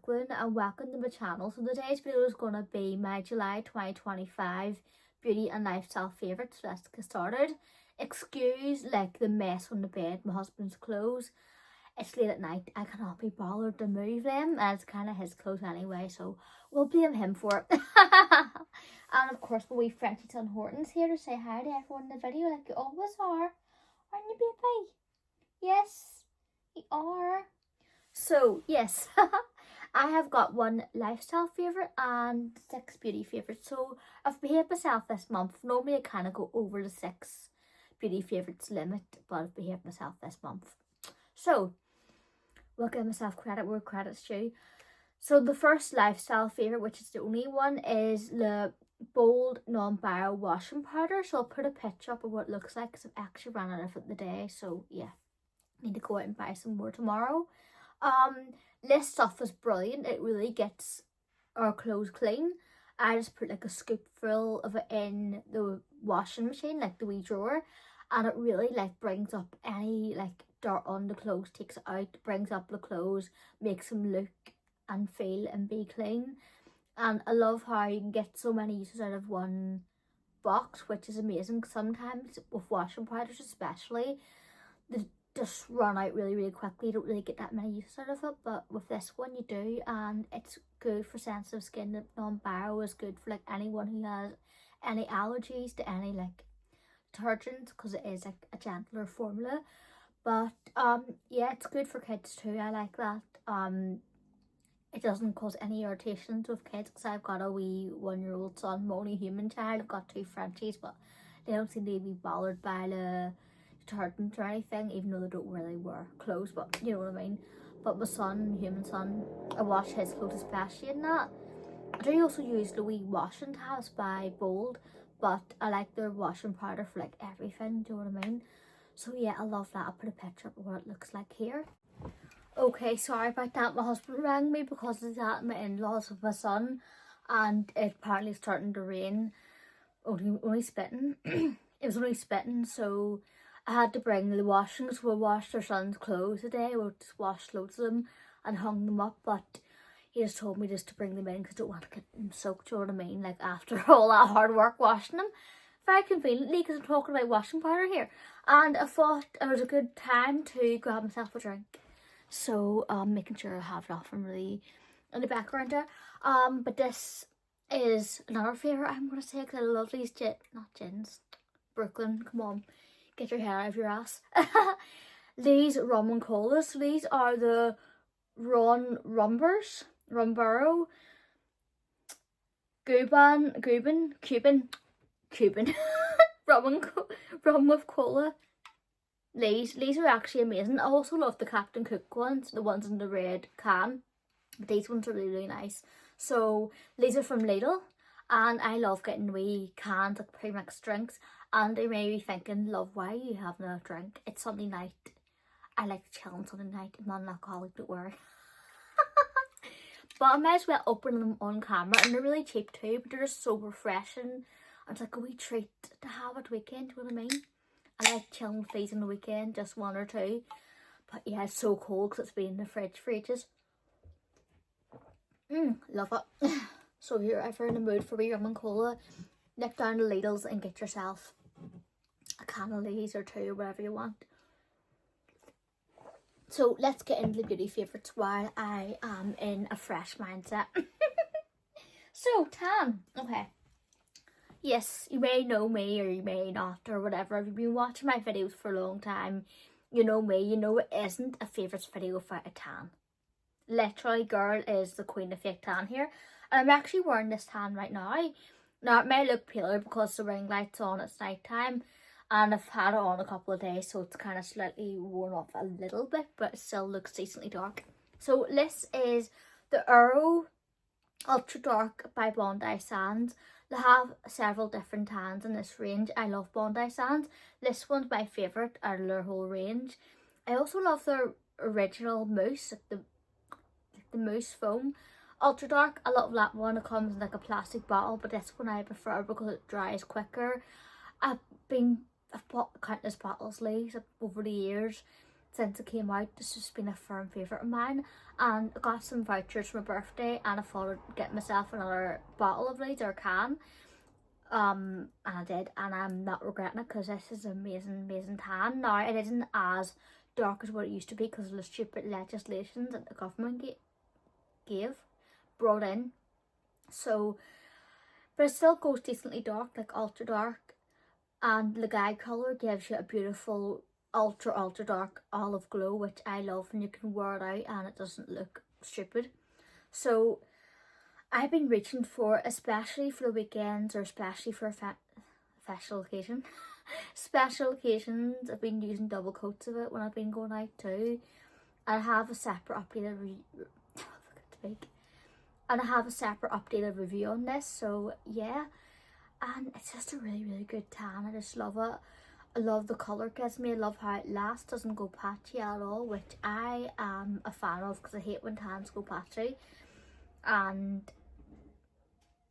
Brooklyn and welcome to my channel. So today's video is going to be my July 2025 beauty and lifestyle favourites. So let's get started. Excuse like the mess on the bed, my husband's clothes. It's late at night, I cannot be bothered to move them and it's kind of his clothes anyway, so we'll blame him for it. And of course my wee Frenchie son Horton's here to say hi to everyone in the video like you always are. Aren't you, baby? Yes, you are. So yes, I have got one lifestyle favourite and 6 beauty favourites. So I've behaved myself this month. Normally I kind of go over the 6 beauty favourites limit, but I've behaved myself this month. So we'll give myself credit where credit's due. So the first lifestyle favourite, which is the only one, is the Bold Non-Bio Washing Powder. So I'll put a picture up of what it looks like because I've actually ran out of it today. So yeah, need to go out and buy some more tomorrow. This stuff is brilliant. It really gets our clothes clean. I just put like a scoop full of it in the washing machine, like the wee drawer, and it really like brings up any like dirt on the clothes, takes it out, brings up the clothes, makes them look and feel and be clean. And I love how you can get so many uses out of one box, which is amazing. Sometimes with washing powders especially, they just run out really quickly. You don't really get that many uses out of it, but with this one you do, and it's good for sensitive skin. The non-bio is good for like anyone who has any allergies to any like detergents because it is like a gentler formula. But yeah, it's good for kids too. I like that. It doesn't cause any irritations with kids because I've got a wee 1-year-old son, my only human child. I've got 2 Frenchies, but they don't seem to be bothered by the detergent or anything, even though they don't really wear clothes, but you know what I mean. But my son, human son, I wash his clothes especially in that. I do also use the wee washing tabs by Bold, but I like their washing powder for like everything, do you know what I mean? So yeah, I love that. I'll put a picture up of what it looks like here. Okay, sorry about that. My husband rang me because it's at my in-laws with my son and it apparently is starting to rain. Only spitting. It was only spitting, so I had to bring the washing. So we washed our son's clothes today. We just washed loads of them and hung them up, but he just told me just to bring them in because I don't want to get them soaked, you know what I mean? Like after all that hard work washing them. Very conveniently because I'm talking about washing powder here. And I thought it was a good time to grab myself a drink. So making sure I have it off and really in the background there. But this is another favourite I'm going to say because I love these gins. Brooklyn, come on, get your hair out of your ass. These rum colas. So these are the Rumbaro, Cuban rum with cola. These are actually amazing. I also love the Captain Cook ones, the ones in the red can. But these ones are really nice. So these are from Lidl, and I love getting wee cans like pre-mixed drinks. And they may be thinking, love, why are you having a drink? It's Sunday night. I like to chill on Sunday night. I'm not an alcoholic, don't worry. But I might as well open them on camera, and they're really cheap too, but they're just so refreshing. It's like a wee treat to have at weekend, you know what I mean? I like chilling with these on the weekend, just 1 or 2. But yeah, it's so cold because it's been in the fridge for ages. Love it. So if you're ever in the mood for wee rum and cola, nip down to Lidl's and get yourself a can of these or 2 or whatever you want. So let's get into the beauty favourites while I am in a fresh mindset. So, tan. Okay. Yes, you may know me or you may not or whatever. If you've been watching my videos for a long time, you know me. You know it isn't a favourites video without a tan. Literally, girl is the queen of fake tan here. And I'm actually wearing this tan right now. Now, it may look paler because the ring light's on, it's night time. And I've had it on a couple of days, so it's kind of slightly worn off a little bit, but it still looks decently dark. So this is the Euro Ultra Dark by Bondi Sands. They have several different tans in this range. I love Bondi Sands. This one's my favourite out of their whole range. I also love their original mousse, like the mousse foam. Ultra Dark, I love that one. It comes in like a plastic bottle, but this one I prefer because it dries quicker. I've bought countless bottles, Lee's, over the years, since it came out. This has been a firm favourite of mine, and I got some vouchers for my birthday, and I thought I'd get myself another bottle of these, or can. And I did, and I'm not regretting it, because this is an amazing tan. Now, it isn't as dark as what it used to be because of the stupid legislations that the government brought in. So, but it still goes decently dark, like ultra dark, and the guide colour gives you a beautiful ultra dark olive glow, which I love, and you can wear it out and it doesn't look stupid. So I've been reaching for, especially for the weekends, or especially for a special occasion. Special occasions, I've been using double coats of it when I've been going out too. I have a separate updated review on this, so yeah. And it's just a really good tan. I just love it. I love the colour it gives me. I love how it lasts, doesn't go patchy at all, which I am a fan of, because I hate when tans go patchy. And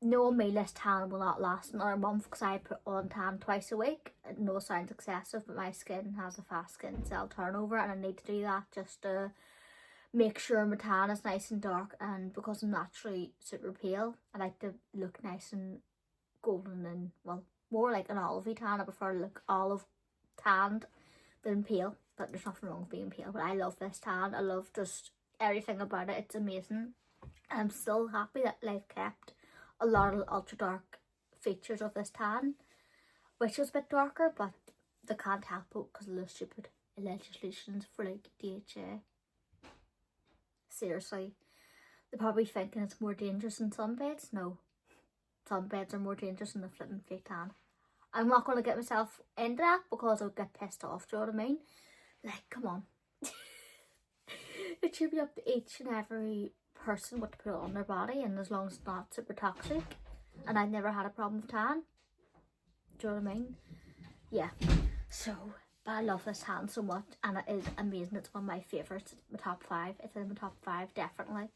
knowing me, this tan will not last another month, because I put on tan twice a week. I know it sounds excessive, but my skin has a fast skin cell turnover, and I need to do that just to make sure my tan is nice and dark. And because I'm naturally super pale, I like to look nice and golden, and well, more like an olivey tan. I prefer to look olive tanned than pale, but there's nothing wrong with being pale. But I love this tan. I love just everything about it. It's amazing. I'm still happy that I've kept a lot of the ultra dark features of this tan, which was a bit darker, but they can't help it because of the stupid legislations for like DHA. Seriously, they're probably thinking it's more dangerous than sunbeds. No, sunbeds are more dangerous than the flipping fake tan. I'm not going to get myself into that, because I'll get pissed off, do you know what I mean? Like, come on. It should be up to each and every person what to put on their body, and as long as it's not super toxic. And I've never had a problem with tan. Do you know what I mean? Yeah. So, but I love this tan so much, and it is amazing. It's one of my favourites. It's my top 5. It's in my top 5, definitely.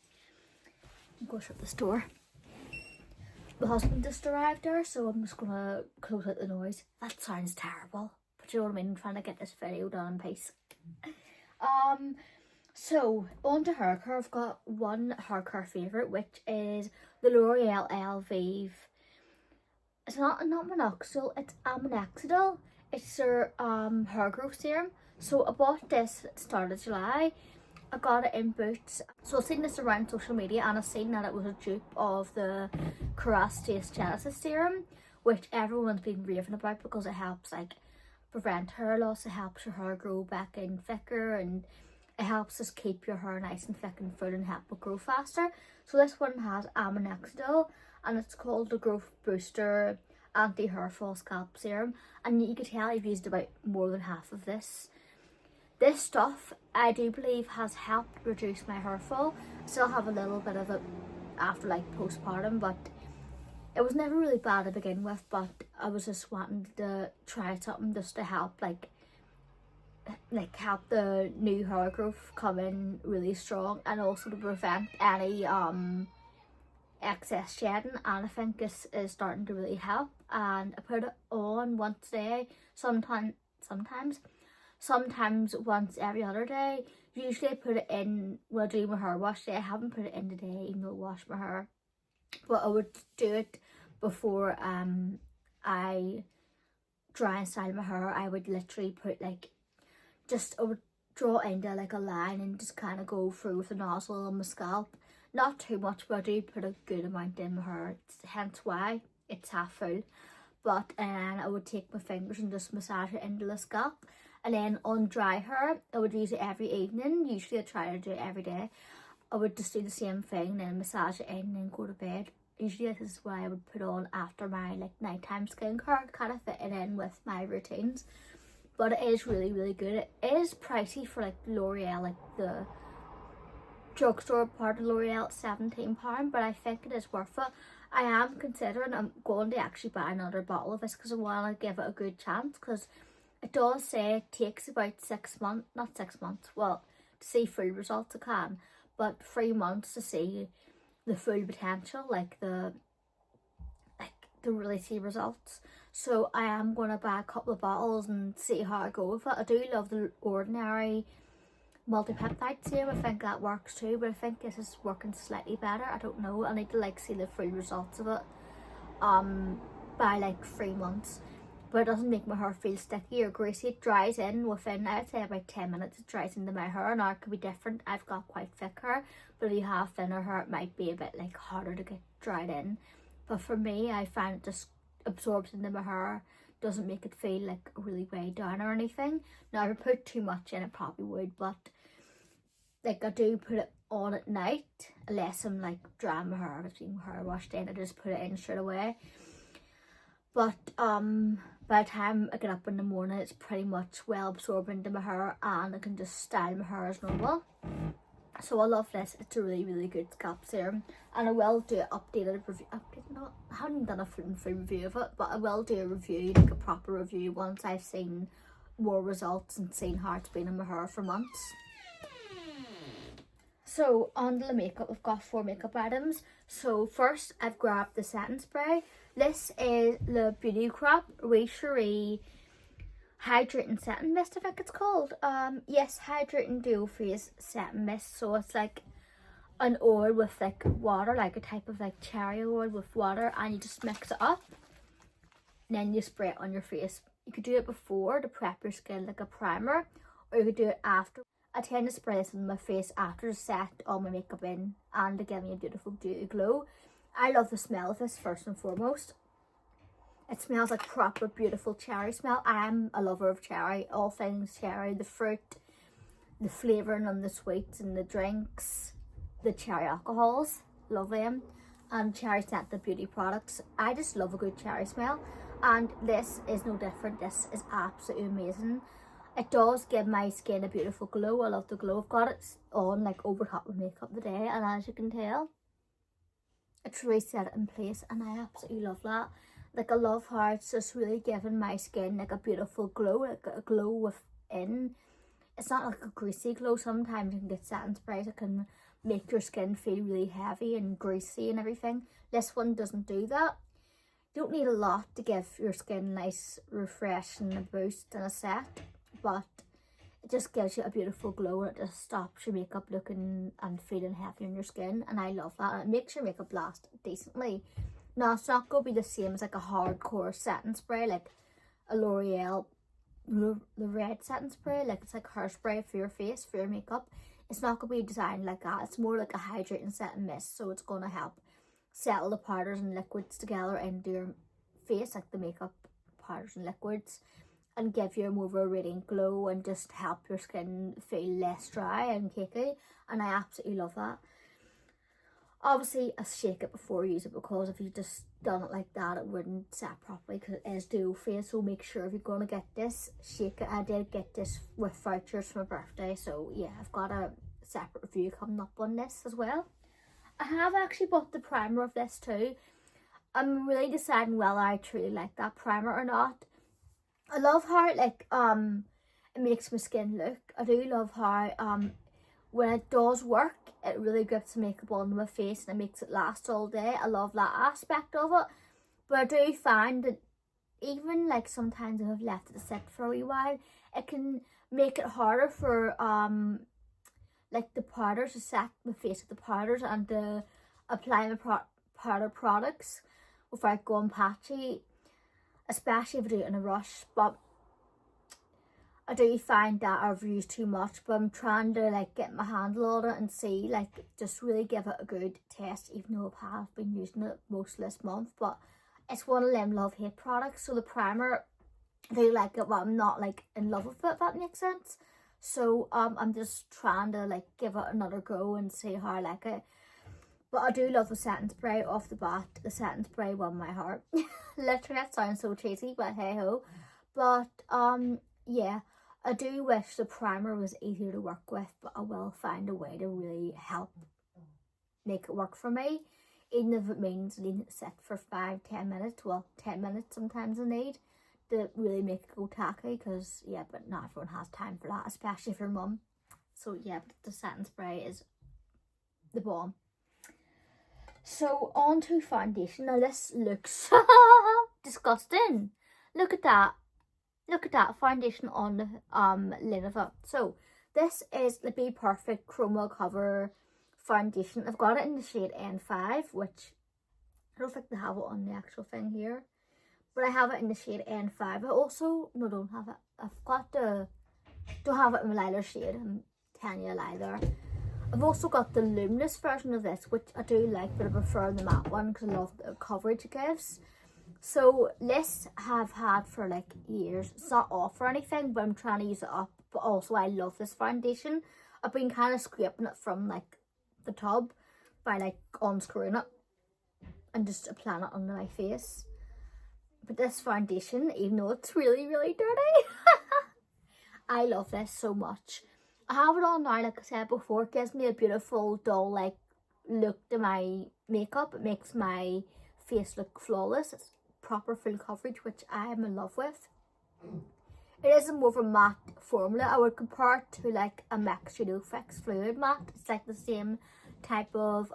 I'm going to shut the store. My husband just arrived there, so I'm just gonna close out the noise. That sounds terrible, but you know what I mean? I'm trying to get this video done in peace. So on to hair care. I've got one hair care favourite, which is the L'Oreal Elvive. It's not minoxidil, it's aminoxidil. It's their hair growth serum. So I bought this at the start of July. I got it in Boots. So I've seen this around social media, and I've seen that it was a dupe of the Cerastace Genesis serum, which everyone's been raving about because it helps like prevent hair loss, it helps your hair grow back in thicker, and it helps us keep your hair nice and thick and full and help it grow faster. So this one has aminoxidil, and it's called the Growth Booster Anti-Hair Fall Scalp Serum, and you can tell I've used about more than half of this. This stuff, I do believe, has helped reduce my hair fall. I still have a little bit of it after like postpartum, but it was never really bad to begin with. But I was just wanting to try something just to help like help the new hair growth come in really strong, and also to prevent any excess shedding. And I think this is starting to really help, and I put it on once a day, sometimes once every other day. Usually I put it in when I do my hair wash day. I haven't put it in today, even though I wash my hair, but I would do it before I dry and style my hair. I would literally put I would draw into like a line and just kind of go through with a nozzle on my scalp. Not too much, but I do put a good amount in my hair, hence why it's half full. But I would take my fingers and just massage it into the scalp. And then on dry hair, I would use it every evening. Usually I try to do it every day. I would just do the same thing, then massage it in and then go to bed. Usually this is what I would put on after my nighttime skincare to kind of fit it in with my routines. But it is really good. It is pricey for L'Oreal, the drugstore part of L'Oreal, £17, but I think it is worth it. I am considering, I'm going to actually buy another bottle of this because I want to give it a good chance, because it does say it takes about 6 months, not 6 months, well, to see full results it can, but 3 months to see the full potential, to really see results. So I am going to buy a couple of bottles and see how I go with it. I do love the Ordinary multi-peptide serum. I think that works too, but I think this is working slightly better. I don't know. I need to like see the full results of it by like 3 months. But it doesn't make my hair feel sticky or greasy. It dries in within, I'd say, about 10 minutes. It dries into my hair. Now it could be different. I've got quite thick hair, but if you have thinner hair, it might be a bit like harder to get dried in. But for me, I find it just absorbs into my hair, doesn't make it feel like really weighed down or anything. Now if I put too much in, it probably would, but like I do put it on at night unless I'm like drying my hair, if my hair washed in, I just put it in straight away. But by the time I get up in the morning, it's pretty much well absorbed into my hair, and I can just style my hair as normal. So I love this. It's a really, really good scalp serum, and I will do an updated review. I haven't done a full review of it, but I will do a review, like a proper review, once I've seen more results and seen how it's been in my hair for months. So on to the makeup, I've got 4 makeup items. So first, I've grabbed the setting spray. This is the Beauty Crop Cherie Hydrating Setting Mist, I think it's called. Yes, Hydrating Duo Phase Setting Mist. So it's like an oil with like water, like a type of like cherry oil with water, and you just mix it up and then you spray it on your face. You could do it before to prep your skin like a primer, or you could do it after. I tend to spray this on my face after to set all my makeup in and to give me a beautiful dewy glow. I love the smell of this first and foremost. It smells like proper beautiful cherry smell. I'm a lover of cherry, all things cherry, the fruit, the flavouring and the sweets and the drinks, the cherry alcohols, love them, and cherry scented beauty products. I just love a good cherry smell, and this is no different. This is absolutely amazing. It does give my skin a beautiful glow. I love the glow. I've got it on like over top of makeup today, and as you can tell, it's really set it in place, and I absolutely love that. Like I love how it's just really giving my skin like a beautiful glow, like a glow within. It's not like a greasy glow. Sometimes you can get setting sprays that can make your skin feel really heavy and greasy and everything. This one doesn't do that. You don't need a lot to give your skin a nice refresh and a boost and a set, but it just gives you a beautiful glow, and it just stops your makeup looking and feeling heavy on your skin, and I love that. And it makes your makeup last decently. Now it's not going to be the same as like a hardcore setting spray, like a L'Oreal, the red setting spray, like it's like hairspray for your face, for your makeup. It's not going to be designed like that. It's more like a hydrating setting mist, so it's going to help settle the powders and liquids together into your face, like the makeup powders and liquids, and give you more of a radiant glow and just help your skin feel less dry and cakey, and I absolutely love that. Obviously, I shake it before you use it, because if you just done it like that, it wouldn't set properly, because it is dual phase. So make sure if you're going to get this, shake it. I did get this with vouchers for my birthday, so yeah, I've got a separate review coming up on this as well. I have actually bought the primer of this too. I'm really deciding whether I truly like that primer or not. I love how it it makes my skin look. I do love how when it does work, it really grips the makeup onto my face and it makes it last all day. I love that aspect of it. But I do find that even like sometimes if I've left it to sit for a wee while, it can make it harder for like the powders to set my face with the powders and to apply my powder products without going patchy, especially if I do it in a rush. But I do find that I've used too much, but I'm trying to like get my handle on it and see, like just really give it a good test, even though I have been using it most of this month. But it's one of them love-hate products. So the primer, I do like it, but I'm not like in love with it, if that makes sense. So I'm just trying to like give it another go and see how I like it. But I do love the setting spray off the bat. The setting spray won my heart. Literally, that sounds so cheesy, but hey ho. But yeah, I do wish the primer was easier to work with, but I will find a way to really help make it work for me, even if it means leaving it sit for 5-10 minutes. Well, 10 minutes sometimes I need to really make it go tacky, because yeah, but not everyone has time for that, especially for mum. So yeah, but the setting spray is the bomb. So on to foundation. Now this looks disgusting. Look at that. Look at that foundation on Lingerie. So this is the bPerfect Chroma Cover Foundation. I've got it in the shade N5, which I don't think they have it on the actual thing here, but I have it in the shade N5. I also, no, don't have it. I've got the, don't have it in the lighter shade. I'm telling you a lie there. I've also got the luminous version of this, which I do like, but I prefer the matte one because I love the coverage it gives. So this I've had for like years. It's not off or anything, but I'm trying to use it up. But also I love this foundation. I've been kind of scraping it from like the tub by like unscrewing it and just applying it on my face. But this foundation, even though it's really dirty, I love this so much. I have it on now, like I said before. It gives me a beautiful dull like look to my makeup. It makes my face look flawless. It's proper full coverage, which I am in love with. It is more of a matte formula. I would compare it to like a MAC Studio Fix Fluid Matte. It's like the same type of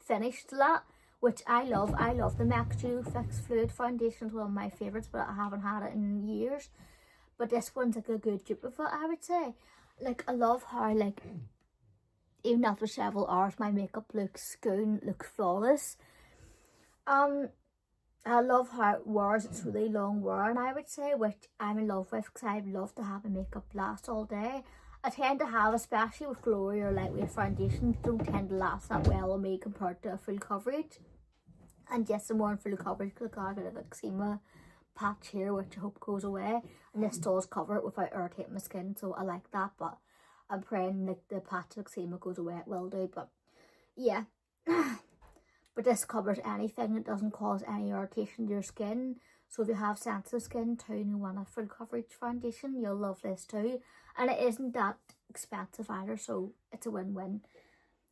finish to that, which I love. I love the MAC Studio Fix Fluid Foundation. It's one of my favourites, but I haven't had it in years. But this one's like a good dupe of it, I would say. Like, I love how, like, even after several hours, my makeup looks good, looks flawless. I love how it wears. It's really long wearing, I would say, which I'm in love with because I love to have my makeup last all day. I tend to have, especially with glowy or lightweight foundations, don't tend to last that well on me compared to a full coverage. And yes, I'm wearing full coverage because I got a bit of eczema patch here, which I hope goes away, and this does cover it without irritating my skin, so I like that. But I'm praying like the patch of eczema goes away. It will do, but yeah. But this covers anything. It doesn't cause any irritation to your skin, so if you have sensitive skin too and you want a full coverage foundation, you'll love this too. And it isn't that expensive either, so it's a win-win.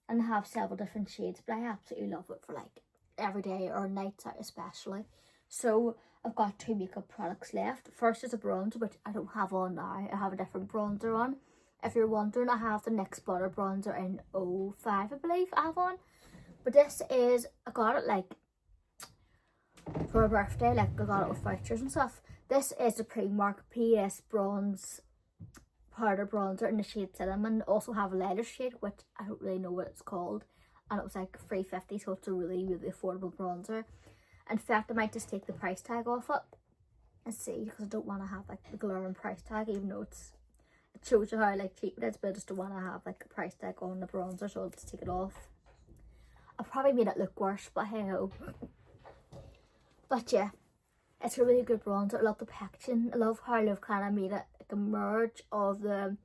And I have several different shades, but I absolutely love it for like every day or nights out especially. So I've got 2 makeup products left. First is a bronzer, which I don't have on now. I have a different bronzer on. If you're wondering, I have the NYX Butter Bronzer in 05, I believe I have on. But this is, I got it like for a birthday, like I got it with vouchers and stuff. This is the Primark PS Bronze Powder Bronzer in the shade Cinnamon. Also have a lighter shade, which I don't really know what it's called. And it was like $3.50, so it's a really affordable bronzer. In fact, I might just take the price tag off it and see, because I don't want to have like the glaring price tag, even though it shows you how like cheap it is, but I just don't want to have like a price tag on the bronzer, so I'll just take it off. I probably made it look worse, but hey ho. But yeah, it's a really good bronzer. I love the packaging. I love how they've kind of made it like a merge of the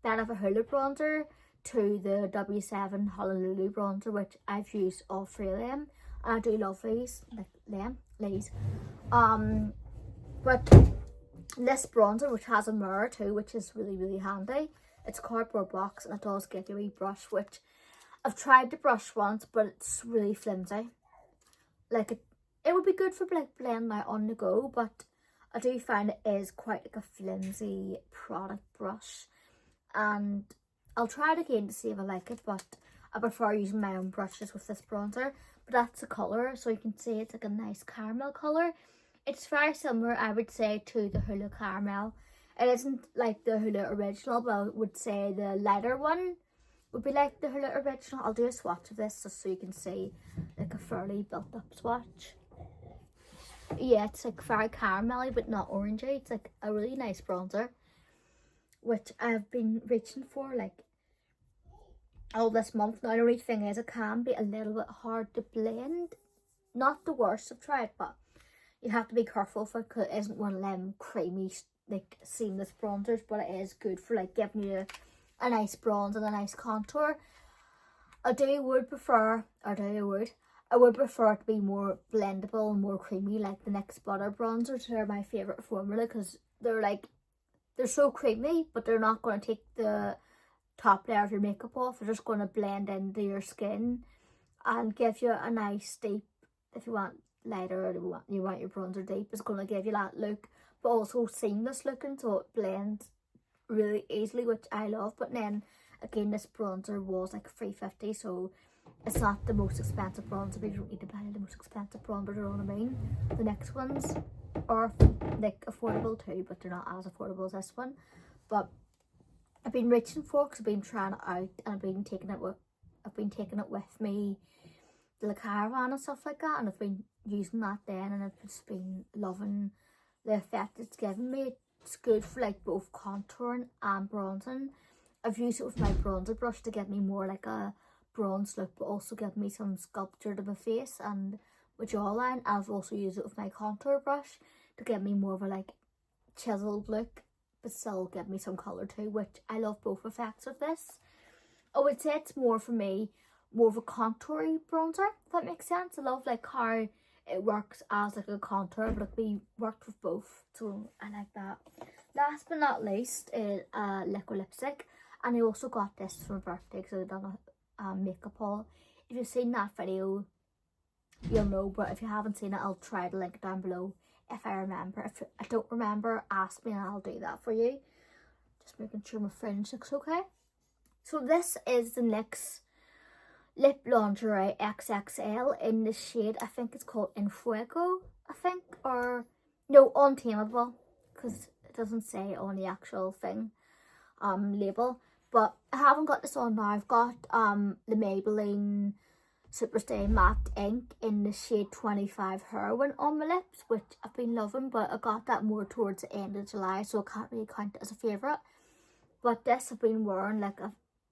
Benefit Hulu bronzer to the W7 Honolulu bronzer, which I've used all 3 of them. And I do love these, like these. But this bronzer, which has a mirror too, which is really handy. It's a cardboard box and it does give you a wee brush, which I've tried to brush once, but it's really flimsy. Like it would be good for like blending out on the go, but I do find it is quite like a flimsy product brush. And I'll try it again to see if I like it, but I prefer using my own brushes with this bronzer. But that's the colour, so you can see it's like a nice caramel colour. It's very similar, I would say, to the Hulu Caramel. It isn't like the Hulu original, but I would say the lighter one would be like the Hulu original. I'll do a swatch of this just so you can see like a fairly built up swatch. Yeah, it's like very caramelly but not orangey. It's like a really nice bronzer, which I've been reaching for like all this month now. The only thing is it can be a little bit hard to blend. Not the worst I've tried, but you have to be careful for it because it isn't one of them creamy like seamless bronzers, but it is good for like giving you a nice bronze and a nice contour. I would prefer it to be more blendable and more creamy, like the NYX Butter Bronzers. They're my favourite formula because they're so creamy, but they're not going to take the top layer of your makeup off. They're just going to blend into your skin and give you a nice deep. If you want lighter or you want your bronzer deep, it's going to give you that look, but also seamless looking, so it blends really easily, which I love. But then again, this bronzer was like $3.50, so it's not the most expensive bronzer, but you don't need to buy the most expensive bronzer, you know what I mean? The next ones are like affordable too, but they're not as affordable as this one. But I've been reaching for, because I've been trying it out, and I've been taking it with me to the caravan and stuff like that, and I've been using that then, and I've just been loving the effect it's given me. It's good for like both contouring and bronzing. I've used it with my bronzer brush to give me more like a bronze look, but also give me some sculpture to my face and my jawline. I've also used it with my contour brush to give me more of a like chiseled look, but still give me some colour too, which I love both effects of this. I would say it's more for me, more of a contoury bronzer, if that makes sense. I love like how it works as like a contour, but it can be worked with both, so I like that. Last but not least is liquid lipstick, and I also got this for my birthday because I've done a makeup haul. If you've seen that video, you'll know, but if you haven't seen it, I'll try to link it down below if I remember. If I don't remember, ask me and I'll do that for you. Just making sure my fringe looks okay. So this is the NYX Lip Lingerie XXL in the shade, I think it's called En Fuego, I think, or no, Untameable, because it doesn't say on the actual thing, label. But I haven't got this on now. I've got the Maybelline Superstay Matte Ink in the shade 25 Heroin on my lips, which I've been loving, but I got that more towards the end of July, so I can't really count it as a favourite. But this I've been wearing, like I've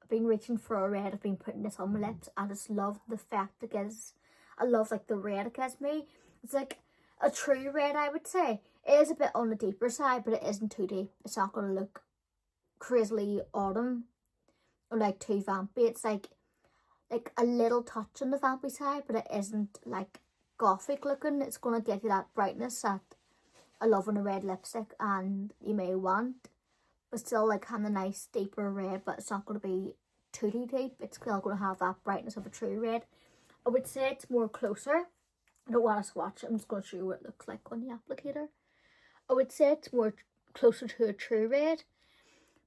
been reaching for a red, I've been putting this on my lips. I just love the effect it gives. I love like the red it gives me. It's like a true red, I would say. It is a bit on the deeper side, but it isn't too deep. It's not going to look crazily autumn or like too vampy. It's like a little touch on the vampy side, but it isn't like gothic looking. It's going to give you that brightness that I love in a red lipstick and you may want, but still like kind of nice deeper red, but it's not going to be too deep. It's still going to have that brightness of a true red. I would say it's more closer. I don't want to swatch it. I'm just going to show you what it looks like on the applicator. I would say it's more closer to a true red,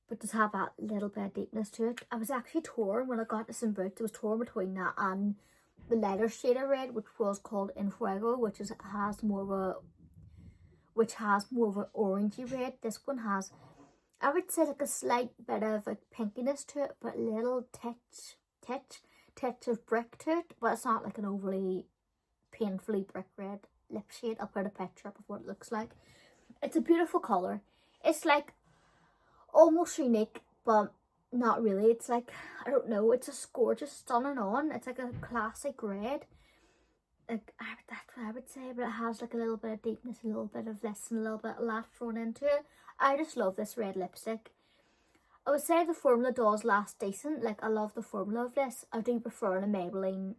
but does have that little bit of deepness to it. I was actually torn when I got this in boots. I was torn between that and the lighter shade of red, which was called En Fuego, which has more of an orangey red. This one has, I would say, like a slight bit of a pinkiness to it, but a little touch of brick to it, but it's not like an overly painfully brick red lip shade. I'll put a picture up of what it looks like. It's a beautiful colour. It's like almost unique, but not really. It's like, I don't know, it's just gorgeous, stunning on. It's like a classic red. Like, that's what I would say, but it has like a little bit of deepness, a little bit of this and a little bit of that thrown into it. I just love this red lipstick. I would say the formula does last decent. Like, I love the formula of this. I do prefer the Maybelline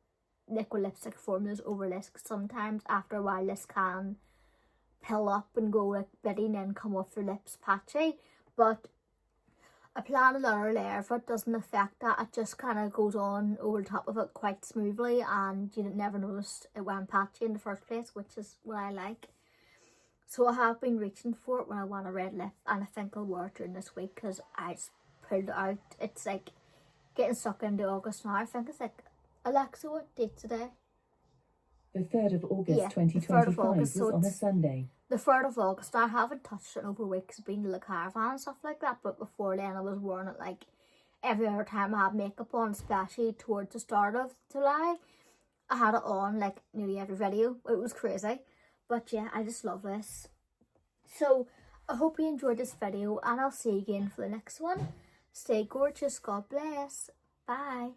liquid lipstick formulas over this, because sometimes after a while this can pill up and go like bitty and then come off your lips patchy, but applying another layer of it doesn't affect that. It just kind of goes on over the top of it quite smoothly, and you never noticed it went patchy in the first place, which is what I like. So I have been reaching for it when I want a red lip, and I think I'll wear it during this week because I just pulled it out. It's like getting stuck into August now. I think it's like, Alexa, what date today? The 3rd of August 2025 August, was on a Sunday. The 3rd of August. I haven't touched it in over weeks. I've been to the caravan and stuff like that, but before then I was wearing it like every other time I had makeup on, especially towards the start of July. I had it on like nearly every video. It was crazy. But yeah, I just love this. So I hope you enjoyed this video, and I'll see you again for the next one. Stay gorgeous. God bless. Bye.